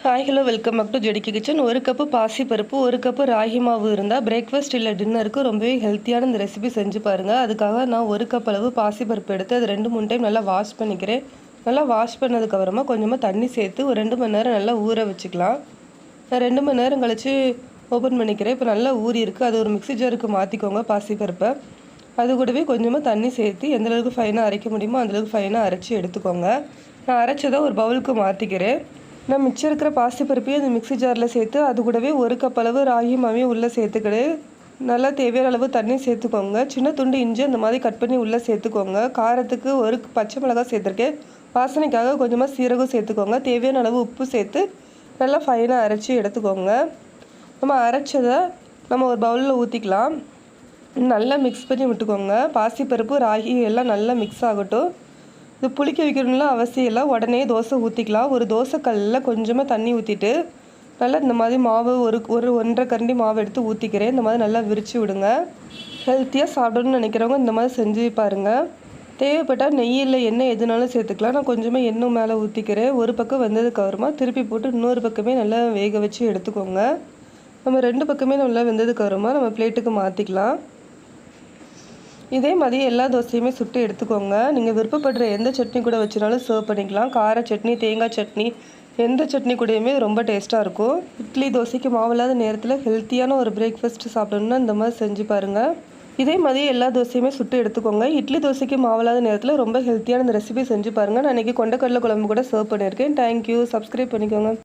Hi hello welcome back to ஜெடிக்கி kitchen. ஒரு cup பாசி பருப்பு, ஒரு கப்பு ராகி மாவு இருந்தால் பிரேக்ஃபாஸ்ட் இல்லை டின்னருக்கு ரொம்பவே ஹெல்த்தியான இந்த ரெசிபி செஞ்சு பாருங்கள். அதுக்காக நான் ஒரு கப் அளவு பாசி பருப்பு எடுத்து அது 2-3 டைம் நல்லா வாஷ் பண்ணிக்கிறேன். நல்லா வாஷ் பண்ணதுக்கப்புறமா கொஞ்சமாக தண்ணி சேர்த்து ஒரு 2 மணி நேரம் நல்லா ஊற வச்சுக்கலாம். நான் 2 மணி நேரம் கழித்து ஓப்பன் பண்ணிக்கிறேன். இப்போ நல்லா ஊறி இருக்குது. அது ஒரு மிக்ஸி ஜாருக்கு மாற்றிக்கோங்க பாசி பருப்பை. அது கூடவே கொஞ்சமாக தண்ணி சேர்த்து எந்தளவுக்கு ஃபைனாக அரைக்க முடியுமோ அந்தளவுக்கு ஃபைனாக அரைச்சி எடுத்துக்கோங்க. நான் அரைச்சதை ஒரு பவுலுக்கு மாற்றிக்கிறேன். நான் மிச்சம் இருக்கிற பாசிப்பருப்பையும் அந்த மிக்ஸி ஜாரில் சேர்த்து அது கூடவே ஒரு கப் அளவு ராகி மாவையும் உள்ளே சேர்த்துக்கிட்டு நல்லா தேவையான அளவு தண்ணி சேர்த்துக்கோங்க. சின்ன துண்டு இஞ்சி அந்த மாதிரி கட் பண்ணி உள்ளே சேர்த்துக்கோங்க. காரத்துக்கு ஒரு பச்சை மிளகாய் சேர்த்துருக்கேன். வாசனைக்காக கொஞ்சமாக சீரகம் சேர்த்துக்கோங்க. தேவையான அளவு உப்பு சேர்த்து நல்லா ஃபைனாக அரைச்சி எடுத்துக்கோங்க. நம்ம அரைச்சதை நம்ம ஒரு பவுலில் ஊற்றிக்கலாம். நல்லா மிக்ஸ் பண்ணி விட்டுக்கோங்க. பாசிப்பருப்பு ராகி எல்லாம் நல்லா மிக்ஸ் ஆகட்டும். இது புளிக்க வைக்கணும்லாம் அவசியம் இல்லை. உடனே தோசை ஊற்றிக்கலாம். ஒரு தோசை கல்லில் கொஞ்சமாக தண்ணி ஊற்றிட்டு நல்லா இந்த மாதிரி மாவு ஒரு 1.5 கரண்டி மாவு எடுத்து ஊற்றிக்கிறேன். இந்த மாதிரி நல்லா விரித்து விடுங்க. ஹெல்த்தியாக சாப்பிடணும்னு நினைக்கிறவங்க இந்த மாதிரி செஞ்சு பாருங்கள். தேவைப்பட்டால் நெய் இல்லை எண்ணெய் எதுனாலும் சேர்த்துக்கலாம். நான் கொஞ்சமாக எண்ணெய் மேலே ஊற்றிக்கிறேன். ஒரு பக்கம் வெந்ததுக்கு அப்புறமா திருப்பி போட்டு இன்னொரு பக்கமே நல்லா வேக வச்சு எடுத்துக்கோங்க. நம்ம 2 பக்கமே நல்லா வெந்ததுக்கு அப்புறமா நம்ம பிளேட்டுக்கு மாற்றிக்கலாம். இதே மாதிரி எல்லா தோசையுமே சுட்டு எடுத்துக்கோங்க. நீங்கள் விருப்பப்படுற எந்த சட்னி கூட வச்சுனாலும் சர்வ் பண்ணிக்கலாம். கார சட்னி, தேங்காய் சட்னி, எந்த சட்னி கூடயுமே ரொம்ப டேஸ்ட்டாக இருக்கும். இட்லி தோசைக்கு மாவில்லாத நேரத்தில் ஹெல்த்தியான ஒரு பிரேக்ஃபாஸ்ட் சாப்பிடணுன்னா இந்த மாதிரி செஞ்சு பாருங்கள். இதே மாதிரி எல்லா தோசையுமே சுட்டு எடுத்துக்கோங்க. இட்லி தோசைக்கு மாவில்லாத நேரத்தில் ரொம்ப ஹெல்த்தியான இந்த ரெசிபி செஞ்சு பாருங்கள். நான் இன்றைக்கி கொண்டக்கடலை குழம்பு கூட சர்வ் பண்ணியிருக்கேன். தேங்க்யூ. சப்ஸ்கிரைப் பண்ணிக்கோங்க.